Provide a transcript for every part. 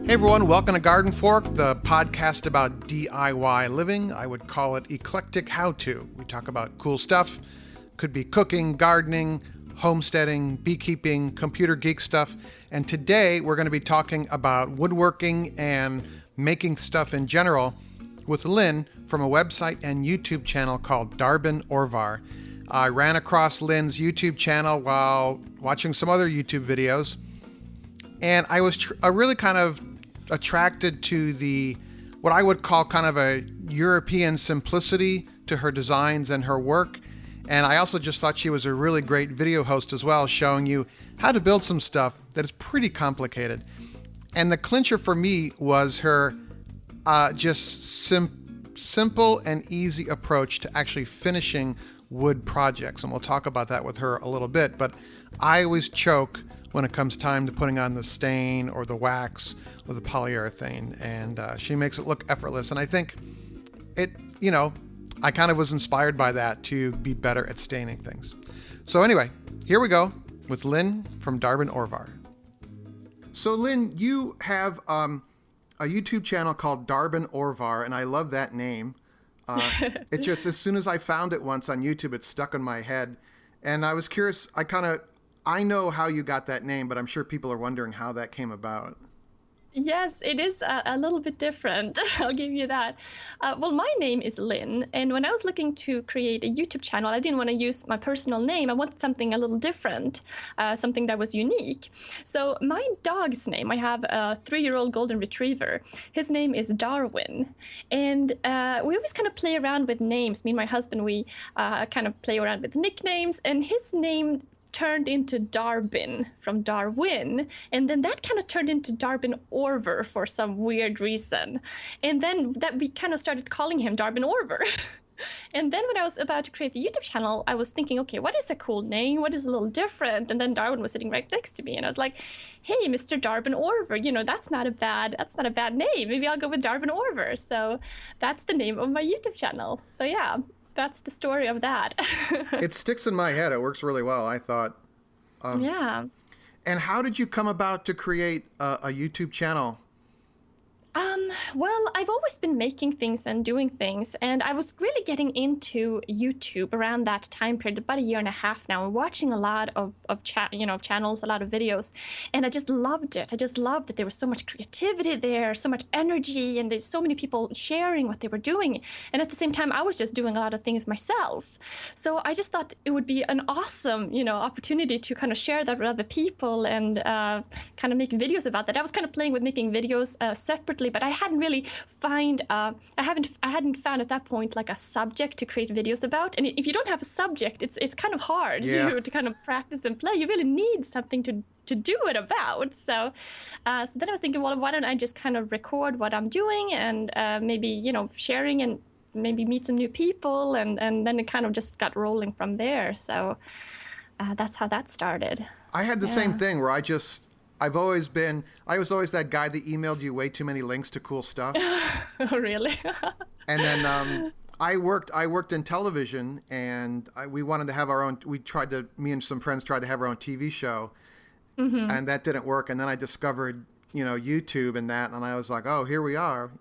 Hey everyone, welcome to Garden Fork, the podcast about DIY living. I would call it eclectic how-to. We talk about cool stuff. Could be cooking, gardening, homesteading, beekeeping, computer geek stuff. And today we're going to be talking about woodworking and making stuff in general with Linn from a website and YouTube channel called Darbin Orvar. I ran across Linn's YouTube channel while watching some other YouTube videos. And I was really kind of attracted to the what I would call kind of a European simplicity to her designs and her work. And I also just thought she was a really great video host as well, showing you how to build some stuff that is pretty complicated. And the clincher for me was her simple and easy approach to actually finishing wood projects. And we'll talk about that with her a little bit. But I always choke when it comes time to putting on the stain or the wax or the polyurethane, and she makes it look effortless. And I think it, I kind of was inspired by that to be better at staining things. So anyway, here we go with Linn from Darbin Orvar. So Linn, you have a YouTube channel called Darbin Orvar, and I love that name. It just, as soon as I found it once on YouTube, it stuck in my head. And I was curious, I know how you got that name, but I'm sure people are wondering how that came about. Yes, it is a little bit different. I'll give you that. Well, my name is Linn, and when I was looking to create a YouTube channel, I didn't want to use my personal name. I wanted something a little different, something that was unique. So my dog's name, I have a 3-year-old golden retriever. His name is Darwin, and we always kind of play around with names. Me and my husband, we kind of play around with nicknames, and his name turned into Darbin from Darwin, and then that kind of turned into Darbin Orvar for some weird reason, and then that we kind of started calling him Darbin Orvar. And then when I was about to create the YouTube channel, I was thinking, okay, what is a cool name? What is a little different? And then Darwin was sitting right next to me, and I was like, hey, Mr. Darbin Orvar, that's not a bad name. Maybe I'll go with Darbin Orvar. So that's the name of my YouTube channel. So yeah. That's the story of that. It sticks in my head. It works really well, I thought. Yeah. And how did you come about to create a YouTube channel? Well, I've always been making things and doing things, and I was really getting into YouTube around that time period, about a year and a half now, and watching a lot of channels, a lot of videos, and I just loved it. I just loved that there was so much creativity there, so much energy, and there's so many people sharing what they were doing. And at the same time, I was just doing a lot of things myself. So I just thought it would be an awesome, opportunity to kind of share that with other people and kind of make videos about that. I was kind of playing with making videos separately, but I hadn't really I hadn't found at that point like a subject to create videos about. And if you don't have a subject, it's kind of hard to kind of practice and play. You really need something to do it about. So then I was thinking, well, why don't I just kind of record what I'm doing and maybe sharing and maybe meet some new people, and then it kind of just got rolling from there. So that's how that started. I had the same thing where I was always that guy that emailed you way too many links to cool stuff. Oh, really? And then I worked in television, and we wanted to have our own. Me and some friends tried to have our own TV show, and that didn't work. And then I discovered, YouTube and that, and I was like, oh, here we are,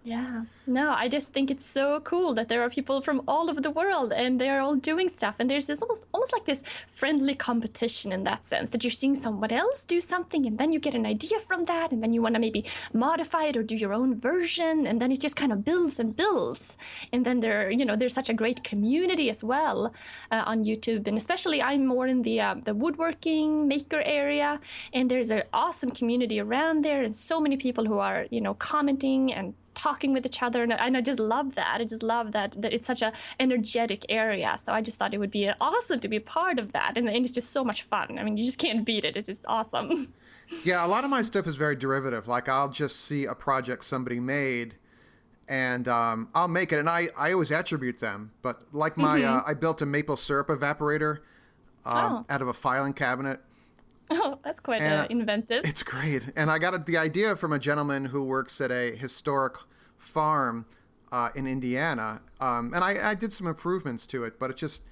Yeah. No, I just think it's so cool that there are people from all over the world and they're all doing stuff. And there's this almost like this friendly competition in that sense, that you're seeing someone else do something and then you get an idea from that, and then you want to maybe modify it or do your own version, and then it just kind of builds and builds. And then there's such a great community as well on YouTube. And especially I'm more in the woodworking maker area, and there's an awesome community around there and so many people who are, commenting and talking with each other, and I just love that. I just love that it's such a energetic area. So I just thought it would be awesome to be a part of that, and it's just so much fun. I mean, you just can't beat it. It's just awesome. Yeah, a lot of my stuff is very derivative. Like I'll just see a project somebody made, and I'll make it, and I always attribute them. But like I built a maple syrup evaporator out of a filing cabinet. Oh, that's quite inventive. It's great. And I got the idea from a gentleman who works at a historic farm in Indiana. And I did some improvements to it, but it just,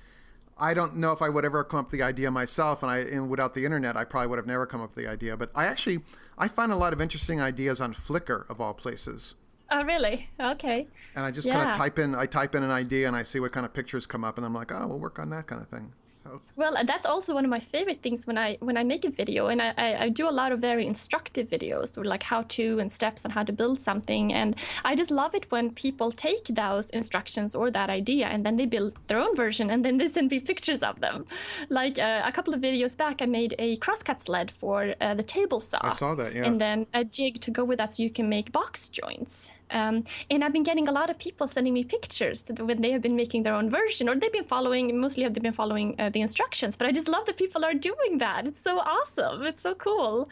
I don't know if I would ever come up with the idea myself, and without the internet, I probably would have never come up with the idea. But I find a lot of interesting ideas on Flickr, of all places. Oh, really? Okay. And I just kind of type in an idea, and I see what kind of pictures come up, and I'm like, oh, we'll work on that kind of thing. So. Well, that's also one of my favorite things when I make a video, and I do a lot of very instructive videos, or like how to and steps on how to build something, and I just love it when people take those instructions or that idea and then they build their own version, and then they send me pictures of them. Like a couple of videos back, I made a crosscut sled for the table saw. I saw that, yeah. And then a jig to go with that so you can make box joints. And I've been getting a lot of people sending me pictures when they have been making their own version, or they've been following the instructions. But I just love that people are doing that. It's so awesome. It's so cool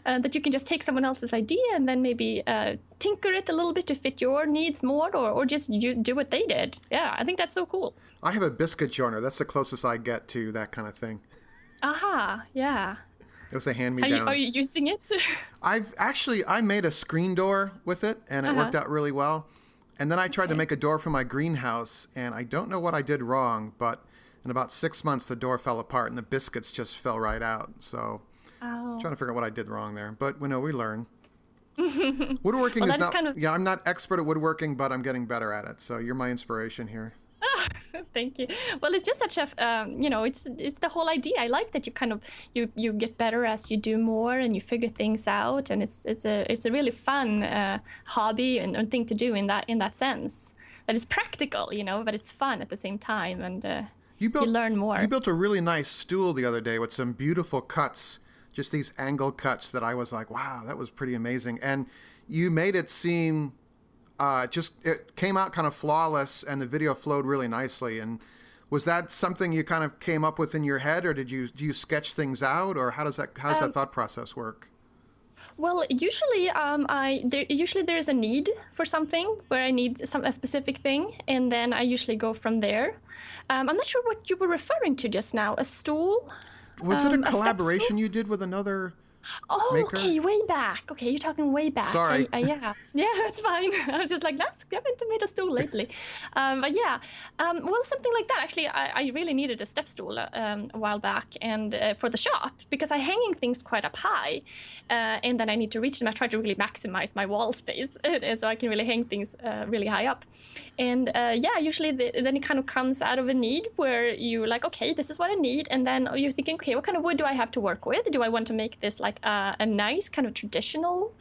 that you can just take someone else's idea and then maybe tinker it a little bit to fit your needs more, or just you do what they did. Yeah, I think that's so cool. I have a biscuit joiner. That's the closest I get to that kind of thing. Aha, yeah. It was a hand-me-down. Are you using it? I made a screen door with it, and it worked out really well. And then I tried to make a door for my greenhouse, and I don't know what I did wrong, but in about 6 months, the door fell apart, and the biscuits just fell right out. So I'm trying to figure out what I did wrong there. But, we learn. Woodworking is not... Yeah, I'm not expert at woodworking, but I'm getting better at it. So you're my inspiration here. Thank you. Well, it's just such a, it's the whole idea. I like that you kind of you get better as you do more and you figure things out, and it's a really fun hobby and thing to do in that sense. That is practical, but it's fun at the same time, and you learn more. You built a really nice stool the other day with some beautiful cuts, just these angle cuts that I was like, wow, that was pretty amazing, and you made it seem. It came out kind of flawless, and the video flowed really nicely. And was that something you kind of came up with in your head, or do you sketch things out, or how does that thought process work? Well, usually there's a need for something where I need a specific thing, and then I usually go from there. I'm not sure what you were referring to just now. A stool? Was it a collaboration you did with another? Oh, maker? Okay, way back. Okay, you're talking way back. Sorry. Yeah, that's fine. I was just like, I haven't made a stool lately. But yeah, well, something like that. Actually, I really needed a step stool a while back, and for the shop, because I'm hanging things quite up high, and then I need to reach them. I try to really maximize my wall space, so I can really hang things really high up. And usually then it kind of comes out of a need where you're like, okay, this is what I need, and then you're thinking, okay, what kind of wood do I have to work with? Do I want to make this like a nice kind of traditional,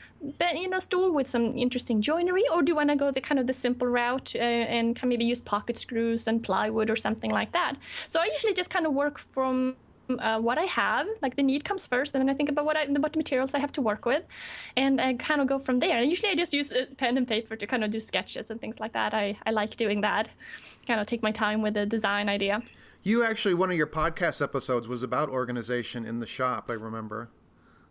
stool with some interesting joinery, or do you want to go the simple route and can maybe use pocket screws and plywood or something like that? So I usually just kind of work from what I have, like the need comes first, and then I think about what materials I have to work with, and I kind of go from there. And usually I just use pen and paper to kind of do sketches and things like that. I like doing that, kind of take my time with the design idea. You actually, one of your podcast episodes was about organization in the shop, I remember.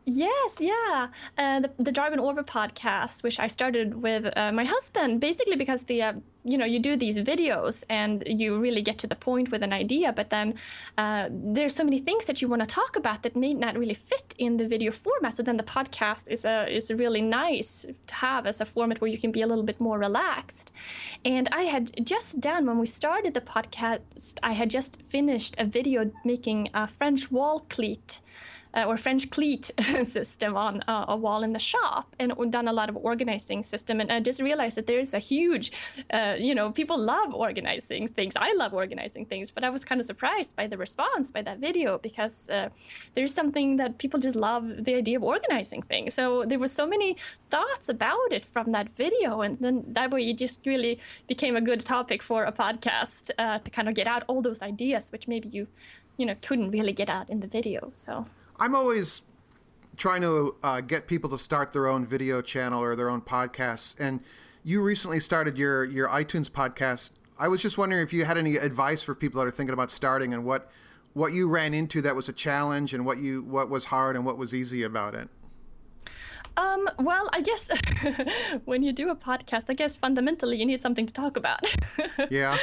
Yes, yeah. The Darbin Orvar podcast, which I started with my husband, basically because you do these videos and you really get to the point with an idea, but then there's so many things that you want to talk about that may not really fit in the video format. So then the podcast is really nice to have as a format where you can be a little bit more relaxed. And I had just done, when we started the podcast, I had just finished a video making a French wall cleat. Or French cleat system on a wall in the shop, and done a lot of organizing system. And I just realized that there is a huge, people love organizing things. I love organizing things, but I was kind of surprised by the response by that video, because there's something that people just love, the idea of organizing things. So there were so many thoughts about it from that video, and then that way it just really became a good topic for a podcast to kind of get out all those ideas, which maybe you couldn't really get out in the video. So I'm always trying to get people to start their own video channel or their own podcasts. And you recently started your iTunes podcast. I was just wondering if you had any advice for people that are thinking about starting, and what you ran into that was a challenge, and what was hard and what was easy about it. Well, I guess when you do a podcast, I guess fundamentally you need something to talk about. Yeah.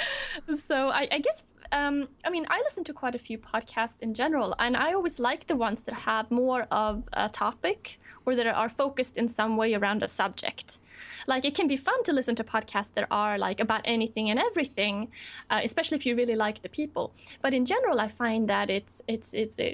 So I guess, I listen to quite a few podcasts in general, and I always like the ones that have more of a topic, or that are focused in some way around a subject. Like, it can be fun to listen to podcasts that are like about anything and everything, especially if you really like the people. But in general, I find that it's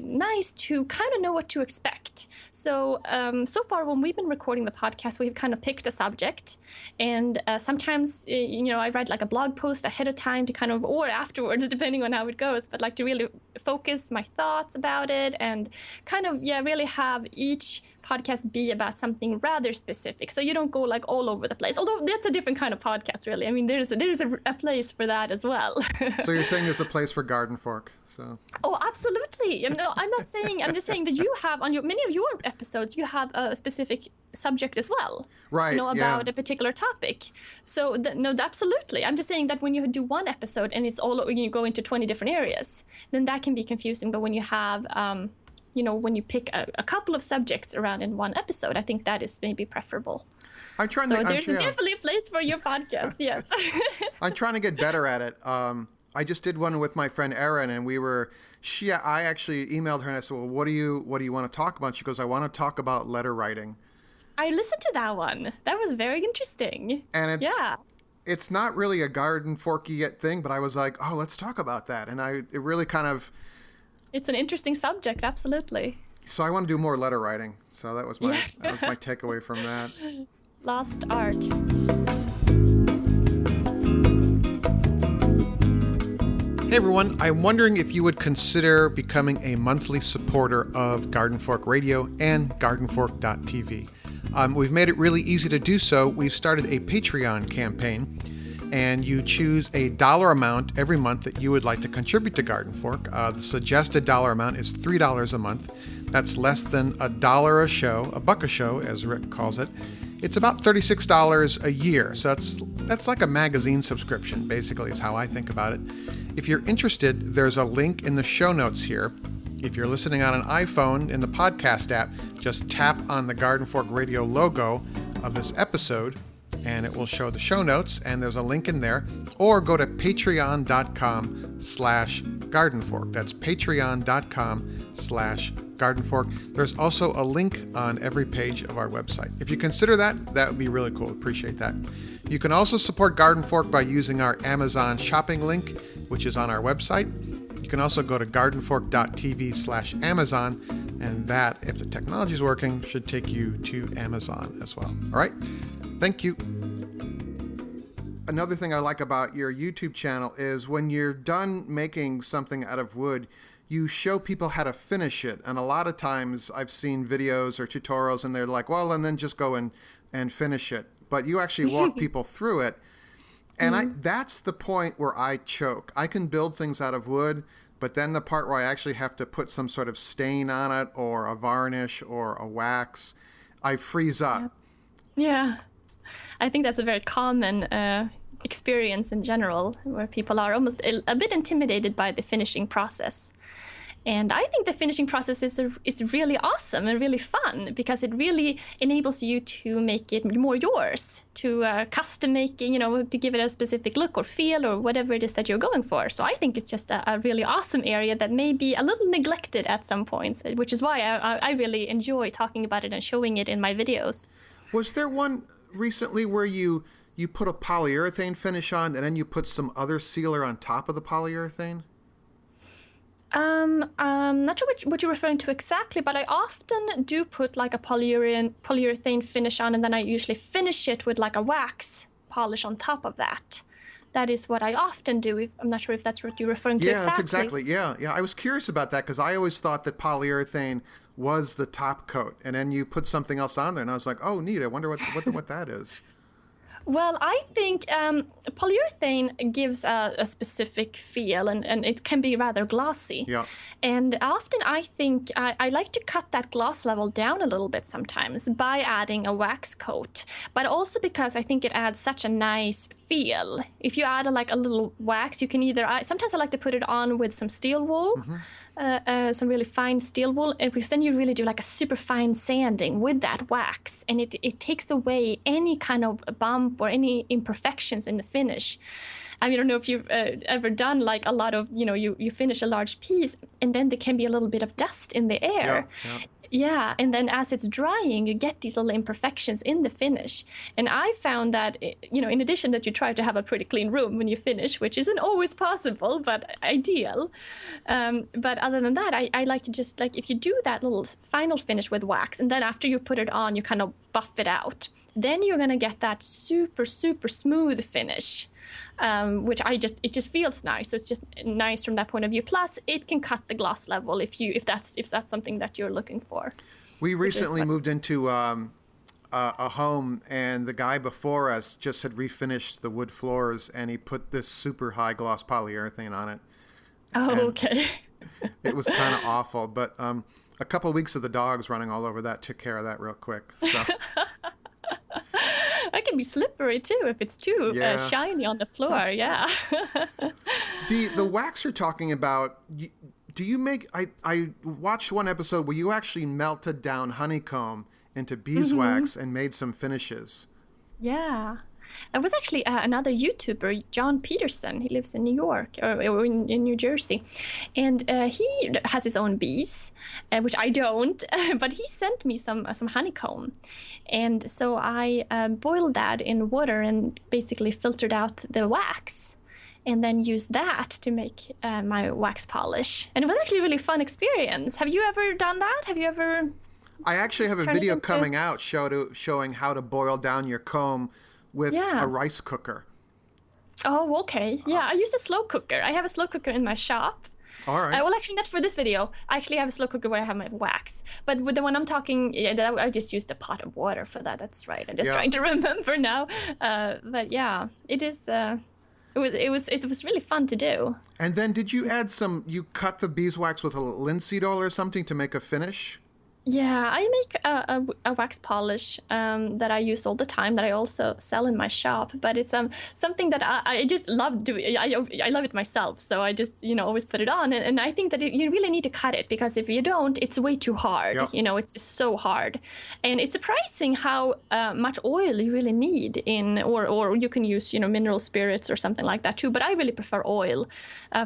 nice to kind of know what to expect. So so far, when we've been recording the podcast, we've kind of picked a subject, and sometimes I write like a blog post ahead of time to kind of, or afterwards, depending on how it goes, but like to really focus my thoughts about it and kind of really have each podcast be about something rather specific, so you don't go like all over the place. Although that's a different kind of podcast, really. I mean, there's a place for that as well. So you're saying there's a place for Garden Fork? So. Oh, absolutely. No, I'm not saying. I'm just saying that you have on many of your episodes, you have a specific subject as well. Right. About a particular topic. So absolutely. I'm just saying that when you do one episode and it's all, you go into 20 different areas, then that can be confusing. But when you have when you pick a couple of subjects around in one episode, I think that is maybe preferable. There's definitely a place for your podcast, yes. I'm trying to get better at it. I just did one with my friend Erin, and I actually emailed her and I said, well, what do you want to talk about? She goes, I want to talk about letter writing. I listened to that one. That was very interesting. And it's not really a Garden Forky thing, but I was like, oh, let's talk about that. And it really kind of... It's an interesting subject, absolutely. So I want to do more letter writing. So that was my takeaway from that. Lost art. Hey everyone, I'm wondering if you would consider becoming a monthly supporter of Garden Fork Radio and gardenfork.tv. We've made it really easy to do so. We've started a Patreon campaign, and you choose a dollar amount every month that you would like to contribute to Garden Fork. The suggested dollar amount is $3 a month. That's less than $1 a show, $1 a show, as Rick calls it. It's about $36 a year, so that's like a magazine subscription, basically, is how I think about it. If you're interested, there's a link in the show notes here. If you're listening on an iPhone in the podcast app, just tap on the Garden Fork Radio logo of this episode, and it will show the show notes, and there's a link in there. Or go to patreon.com/gardenfork. That's patreon.com/gardenfork. There's also a link on every page of our website. If you consider that would be really cool. Appreciate that. You can also support Garden Fork by using our Amazon shopping link, which is on our website. You can also go to gardenfork.tv/Amazon, and that, if the technology is working, should take you to Amazon as well. All right? Thank you. Another thing I like about your YouTube channel is when you're done making something out of wood, you show people how to finish it. And a lot of times I've seen videos or tutorials and they're like, well, and then just go and finish it. But you actually walk people through it. And that's the point where I choke. I can build things out of wood, but then the part where I actually have to put some sort of stain on it or a varnish or a wax, I freeze up. Yeah. I think that's a very common experience in general, where people are almost a bit intimidated by the finishing process. And I think the finishing process is really awesome and really fun, because it really enables you to make it more yours, to custom make it, to give it a specific look or feel or whatever it is that you're going for. So I think it's just a really awesome area that may be a little neglected at some points, which is why I really enjoy talking about it and showing it in my videos. Was there one recently where you put a polyurethane finish on and then you put some other sealer on top of the polyurethane? I'm not sure what you're referring to exactly, but I often do put like a polyurethane finish on, and then I usually finish it with like a wax polish on top of that. That is what I often do. I'm not sure if that's what you're referring to exactly. Yeah, that's exactly. Yeah. I was curious about that because I always thought that polyurethane was the top coat, and then you put something else on there, and I was like, oh, neat. I wonder what that is. Well, I think polyurethane gives a specific feel, and it can be rather glossy. Yeah. And often I think I like to cut that gloss level down a little bit sometimes by adding a wax coat, but also because I think it adds such a nice feel. If you add a little wax, you can sometimes I like to put it on with some steel wool. Mm-hmm. Some really fine steel wool, because then you really do like a super fine sanding with that wax, and it takes away any kind of bump or any imperfections in the finish. I don't know if you've ever done like a lot of, you finish a large piece and then there can be a little bit of dust in the air. Yeah. Yeah, and then as it's drying, you get these little imperfections in the finish. And I found that, in addition that you try to have a pretty clean room when you finish, which isn't always possible, but ideal. But other than that, I like to just, like, if you do that little final finish with wax, and then after you put it on, you kind of buff it out, then you're going to get that super, super smooth finish. Which it just feels nice. So it's just nice from that point of view. Plus, it can cut the gloss level if that's something that you're looking for. We recently moved into a home, and the guy before us just had refinished the wood floors, and he put this super high gloss polyurethane on it. Oh, okay. It was kind of awful, but a couple of weeks of the dogs running all over that took care of that real quick. So. That can be slippery too if it's too shiny on the floor. Yeah. The wax you're talking about, do you make? I watched one episode where you actually melted down honeycomb into beeswax and made some finishes. Yeah. It was actually another YouTuber, John Peterson. He lives in New York or in New Jersey. And he has his own bees, which I don't. But he sent me some honeycomb. And so I boiled that in water and basically filtered out the wax. And then used that to make my wax polish. And it was actually a really fun experience. Have you ever done that? Have you ever... I actually have a video coming out showing how to boil down your comb with a rice cooker. Oh, okay. Yeah, I use a slow cooker. I have a slow cooker in my shop. All right. Well, actually, not for this video. I actually have a slow cooker where I have my wax. But with the one I'm talking, I just used a pot of water for that. That's right. I'm just trying to remember now. But yeah, it is... It was really fun to do. And then did you add you cut the beeswax with a linseed oil or something to make a finish? Yeah, I make a wax polish that I use all the time that I also sell in my shop. But it's something that I just love doing. I love it myself, so I just always put it on. And I think that you really need to cut it, because if you don't, it's way too hard. Yep. It's just so hard. And it's surprising how much oil you really need or you can use mineral spirits or something like that too. But I really prefer oil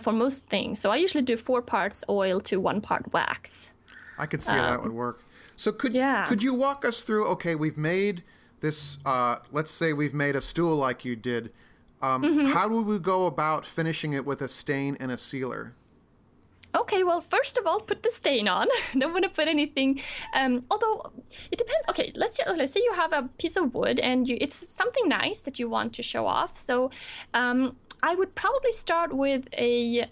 for most things. So I usually do 4 parts oil to 1 part wax. I could see how that would work. So could you walk us through, okay, we've made this, let's say we've made a stool like you did. How do we go about finishing it with a stain and a sealer? Okay, well, first of all, put the stain on. Don't want to put anything, although it depends. Okay, let's say you have a piece of wood and it's something nice that you want to show off. So I would probably start with a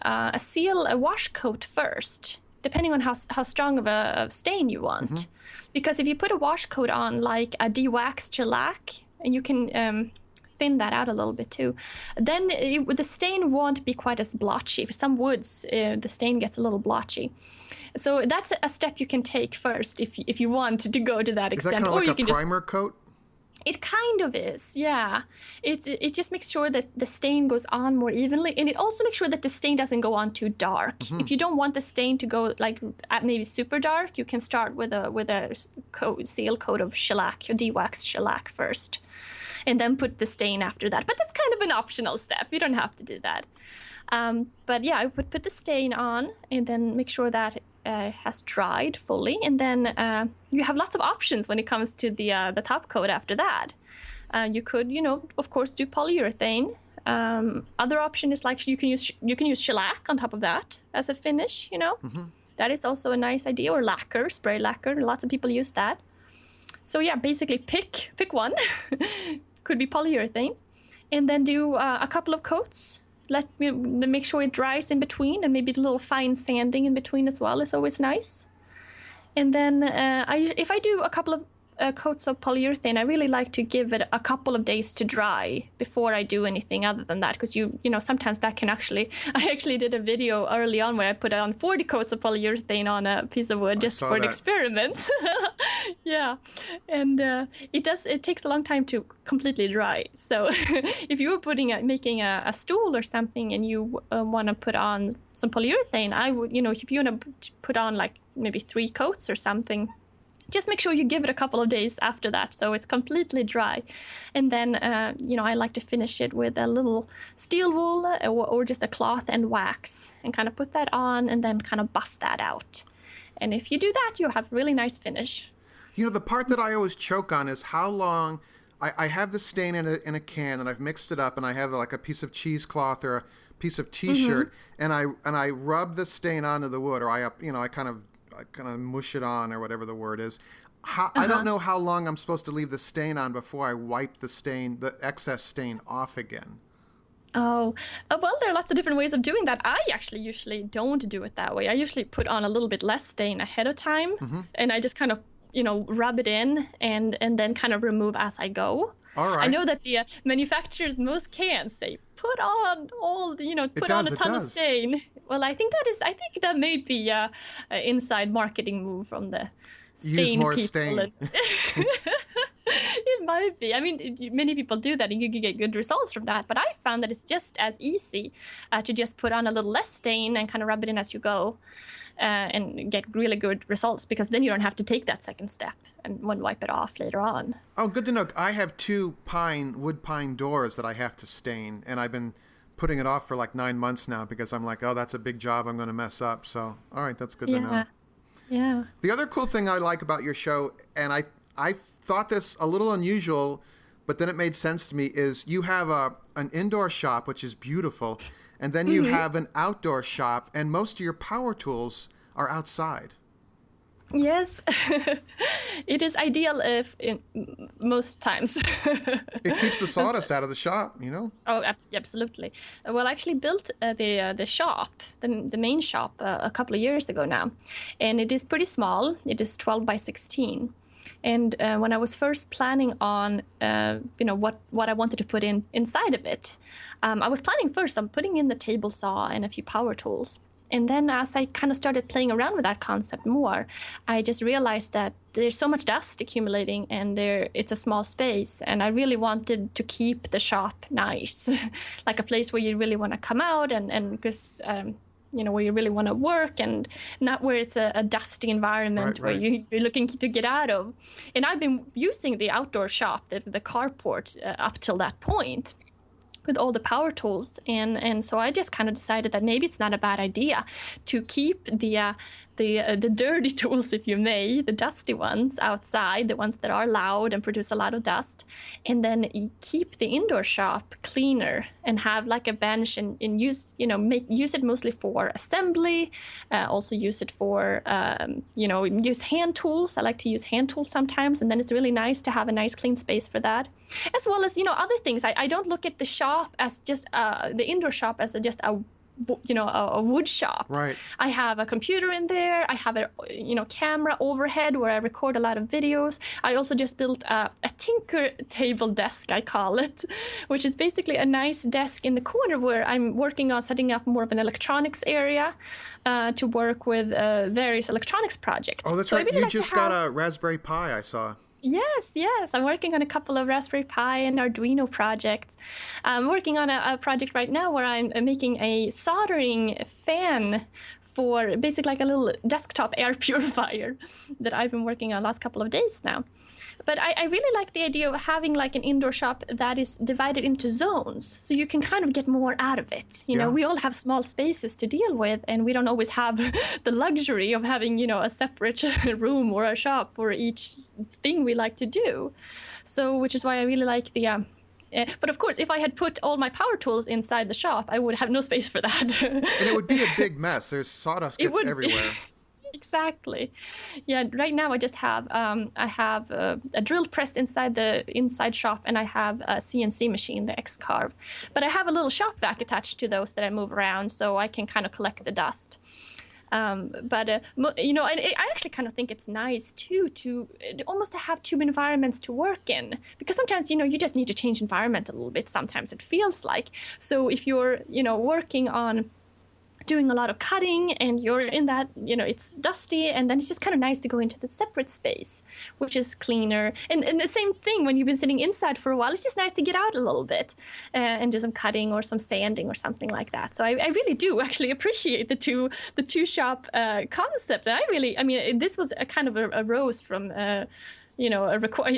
wash coat first, depending on how strong of a stain you want. Because if you put a wash coat on, like a de-waxed shellac, and you can thin that out a little bit too, then the stain won't be quite as blotchy. For some woods, the stain gets a little blotchy. So that's a step you can take first if you want to go to that extent. Is that kind of like a primer coat? It kind of is, yeah. It just makes sure that the stain goes on more evenly, and it also makes sure that the stain doesn't go on too dark. If you don't want the stain to go like maybe super dark, you can start with a seal coat of shellac, or de-waxed shellac first, and then put the stain after that. But that's kind of an optional step. You don't have to do that. But yeah, I would put the stain on and then make sure that has dried fully, and then you have lots of options when it comes to the top coat after that. You could, of course, do polyurethane. Other option is like you can use shellac on top of that as a finish. That is also a nice idea. Or lacquer, spray lacquer. Lots of people use that. So yeah, basically pick one. Could be polyurethane, and then do a couple of coats. Make sure it dries in between, and maybe a little fine sanding in between as well is always nice. And then if I do a couple of coats of polyurethane, I really like to give it a couple of days to dry before I do anything other than that, because sometimes that can I actually did a video early on where I put on 40 coats of polyurethane on a piece of wood just for an experiment. Yeah, and it takes a long time to completely dry. So if you were making a stool or something and you want to put on some polyurethane, I would, if you want to put on like maybe 3 coats or something, just make sure you give it a couple of days after that so it's completely dry. And then, I like to finish it with a little steel wool or just a cloth and wax, and kind of put that on and then kind of buff that out. And if you do that, you have really nice finish. You know, the part that I always choke on is how long I have the stain in a can, and I've mixed it up, and I have like a piece of cheesecloth or a piece of T-shirt, and I rub the stain onto the wood, or I kind of mush it on, or whatever the word is. I don't know how long I'm supposed to leave the stain on before I wipe the excess stain off again. Oh, well, there are lots of different ways of doing that. I actually usually don't do it that way. I usually put on a little bit less stain ahead of time, and I just kind of, rub it in and then kind of remove as I go. All right. I know that the manufacturers, most cans say, put on a ton of stain. Well, I think that may be an inside marketing move from the stain Use more people. stain. It might be. I mean, many people do that, and you can get good results from that. But I found that it's just as easy to just put on a little less stain and kind of rub it in as you go, and get really good results, because then you don't have to take that second step and wipe it off later on. Oh, good to know. I have 2 wood pine doors that I have to stain, and I've been putting it off for like 9 months now because I'm like, oh, that's a big job I'm going to mess up. So, all right, that's good to know. Yeah. The other cool thing I like about your show, and I thought this a little unusual, but then it made sense to me, is you have an indoor shop, which is beautiful, and then you have an outdoor shop, and most of your power tools are outside. Yes, it is ideal most times. It keeps the sawdust out of the shop, Oh, absolutely. Well, I actually built the shop, the main shop, a couple of years ago now, and it is pretty small. It is 12 by 16. And when I was first planning on, what I wanted to put inside of it, I was planning first on putting in the table saw and a few power tools. And then as I kind of started playing around with that concept more, I just realized that there's so much dust accumulating, and it's a small space. And I really wanted to keep the shop nice, like a place where you really want to come out and because, where you really want to work, and not where it's a dusty environment where you're looking to get out of. And I've been using the outdoor shop, the carport, up till that point, with all the power tools, and so I just kind of decided that maybe it's not a bad idea to keep the dirty tools, if you may, the dusty ones outside, the ones that are loud and produce a lot of dust, and then keep the indoor shop cleaner and have like a bench and use it mostly for assembly, also use it for use hand tools. I like to use hand tools sometimes, and then it's really nice to have a nice clean space for that, as well as other things. I don't look at the shop as just the indoor shop as just a wood shop. Right. I have a computer in there. I have a camera overhead where I record a lot of videos. I also just built a tinker table desk, I call it, which is basically a nice desk in the corner where I'm working on setting up more of an electronics area to work with various electronics projects. Oh, that's right. Really, you just got a Raspberry Pi, I saw. Yes. I'm working on a couple of Raspberry Pi and Arduino projects. I'm working on a project right now where I'm making a soldering fan for basically like a little desktop air purifier that I've been working on last couple of days now. But I really like the idea of having like an indoor shop that is divided into zones, so you can kind of get more out of it. We all have small spaces to deal with, and we don't always have the luxury of having, a separate room or a shop for each thing we like to do. So, which is why I really like the... but of course, if I had put all my power tools inside the shop, I would have no space for that. And it would be a big mess. There's sawdust gets everywhere. Exactly. Yeah, right now I just have a drill press inside the inside shop, and I have a CNC machine, the X-Carve. But I have a little shop vac attached to those that I move around, so I can kind of collect the dust. I actually kind of think it's nice too to almost have two environments to work in, because sometimes you just need to change environment a little bit. Sometimes it feels like. So if you're working on doing a lot of cutting and you're in that, it's dusty, and then it's just kind of nice to go into the separate space, which is cleaner. And the same thing when you've been sitting inside for a while, it's just nice to get out a little bit and do some cutting or some sanding or something like that. So I really do actually appreciate the two shop concept. And this was a kind of a rose from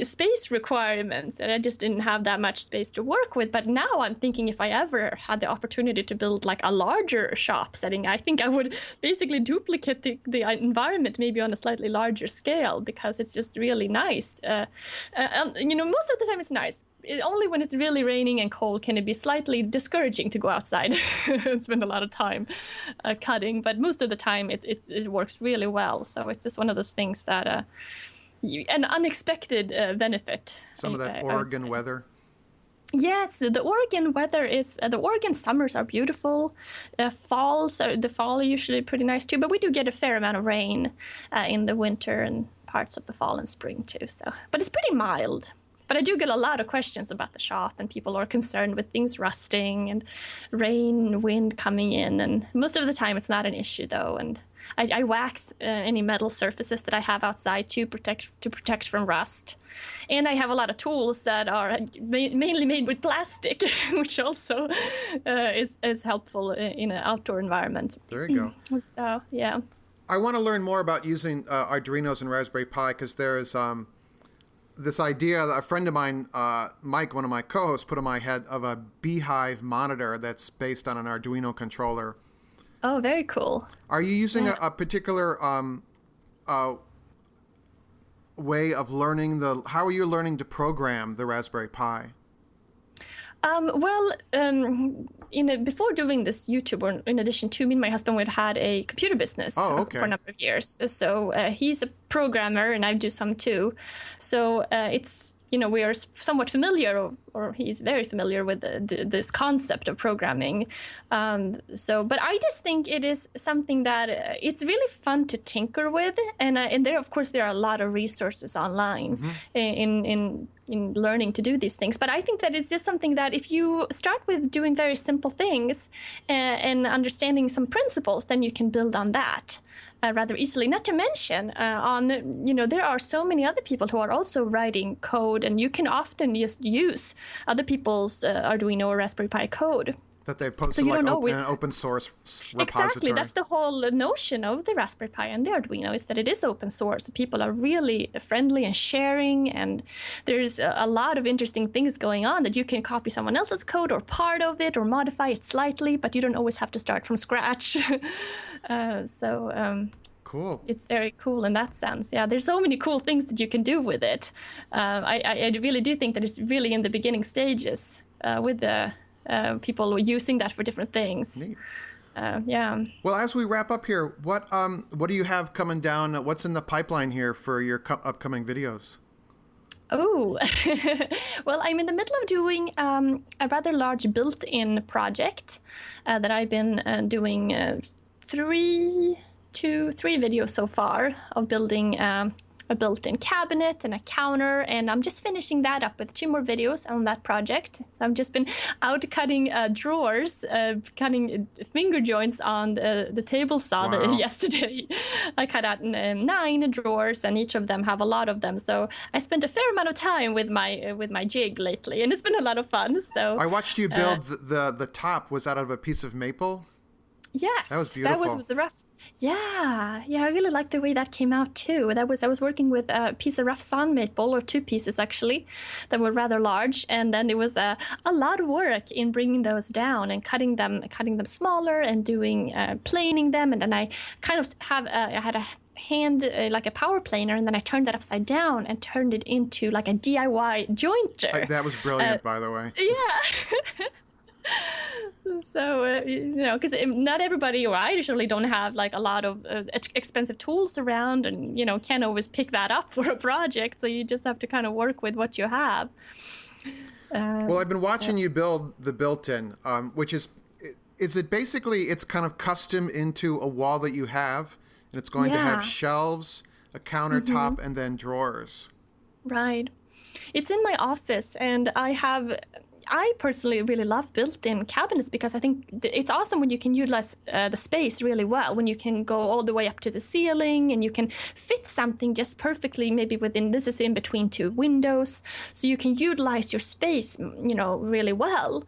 space requirements, and I just didn't have that much space to work with. But now I'm thinking if I ever had the opportunity to build like a larger shop setting, I think I would basically duplicate the environment, maybe on a slightly larger scale, because it's just really nice. Most of the time it's nice. Only when it's really raining and cold can it be slightly discouraging to go outside and spend a lot of time cutting. But most of the time it works really well. So it's just one of those things that an unexpected benefit. Some of that Oregon weather. Yes, the Oregon weather is the Oregon summers are beautiful. The fall are usually pretty nice too, but we do get a fair amount of rain in the winter and parts of the fall and spring too. But it's pretty mild. But I do get a lot of questions about the shop, and people are concerned with things rusting and rain, wind coming in. And most of the time it's not an issue though. And I wax any metal surfaces that I have outside to protect from rust. And I have a lot of tools that are mainly made with plastic, which also is helpful in an outdoor environment. There you go. So, yeah. I want to learn more about using Arduinos and Raspberry Pi, because there is this idea that a friend of mine, Mike, one of my co-hosts, put in my head of a beehive monitor that's based on an Arduino controller. Oh, very cool. Are you using a particular way of learning how are you learning to program the Raspberry Pi? Before doing this YouTube, or in addition to me and my husband, we'd had a computer business for a number of years. So he's a programmer and I do some too. So it's, we are somewhat familiar, or he's very familiar with this concept of programming. But I just think it is something that it's really fun to tinker with. And there, of course, there are a lot of resources online in learning to do these things. But I think that it's just something that if you start with doing very simple things and understanding some principles, then you can build on that. Rather easily. Not to mention, there are so many other people who are also writing code, and you can often just use other people's Arduino or Raspberry Pi code. That they posted an open source repository. Exactly, that's the whole notion of the Raspberry Pi and the Arduino, is that it is open source. People are really friendly and sharing, and there's a lot of interesting things going on that you can copy someone else's code or part of it or modify it slightly, but you don't always have to start from scratch. Cool. It's very cool in that sense. Yeah, there's so many cool things that you can do with it. I really do think that it's really in the beginning stages with the people using that for different things. Neat. Yeah. Well, as we wrap up here, what do you have coming down? What's in the pipeline here for your upcoming videos? Oh, well, I'm in the middle of doing a rather large built-in project that I've been doing three videos so far of building a built-in cabinet and a counter, and I'm just finishing that up with 2 more videos on that project. So I've just been out cutting drawers, cutting finger joints on the table saw yesterday. I cut out 9 drawers, and each of them have a lot of them. So I spent a fair amount of time with my jig lately, and it's been a lot of fun. So I watched you build the top. Was out of a piece of maple? Yes, that was beautiful. That was with the rough. Yeah, I really liked the way that came out too. I was working with a piece of rough sawn maple, or 2 pieces actually, that were rather large, and then it was a lot of work in bringing those down and cutting them smaller and doing planing them, and then I kind of I had a hand like a power planer, and then I turned that upside down and turned it into like a DIY jointer. That was brilliant, by the way. Yeah. So, because not everybody, or I usually don't have like a lot of expensive tools around, and, can't always pick that up for a project. So you just have to kind of work with what you have. Well, I've been watching you build the Builtin, which is it basically, it's kind of custom into a wall that you have, and it's going to have shelves, a countertop, and then drawers. Right. It's in my office, and I personally really love built-in cabinets, because I think it's awesome when you can utilize the space really well, when you can go all the way up to the ceiling and you can fit something just perfectly, maybe this is in between 2 windows, so you can utilize your space, really well.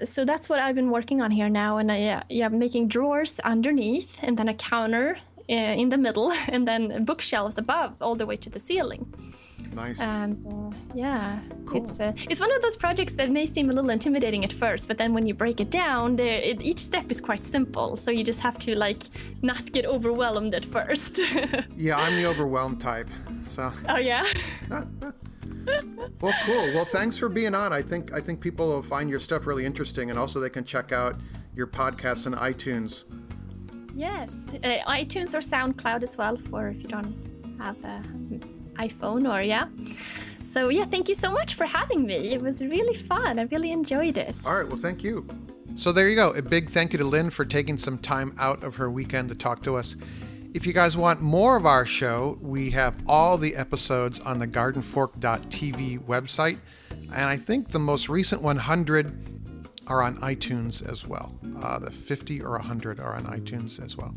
So that's what I've been working on here now, and I'm making drawers underneath, and then a counter in the middle, and then bookshelves above, all the way to the ceiling. Nice. And Cool. It's one of those projects that may seem a little intimidating at first, but then when you break it down, each step is quite simple. So you just have to not get overwhelmed at first. Yeah, I'm the overwhelmed type. So. Oh yeah. Well, cool. Well, thanks for being on. I think people will find your stuff really interesting, and also they can check out your podcast on iTunes. Yes, iTunes or SoundCloud as well for if you don't have an iPhone or So yeah, thank you so much for having me. It was really fun. I really enjoyed it. All right, well, thank you. So there you go. A big thank you to Linn for taking some time out of her weekend to talk to us. If you guys want more of our show, we have all the episodes on the gardenfork.tv website. And I think the most recent 100 are on iTunes as well. The 50 or 100 are on iTunes as well.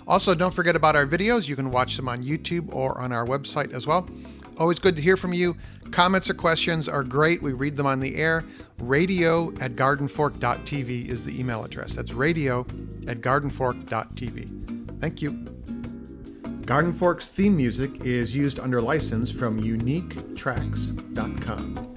Also, don't forget about our videos. You can watch them on YouTube or on our website as well. Always good to hear from you. Comments or questions are great. We read them on the air. radio@gardenfork.tv is the email address. That's radio@gardenfork.tv. Thank you. Garden Fork's theme music is used under license from uniquetracks.com.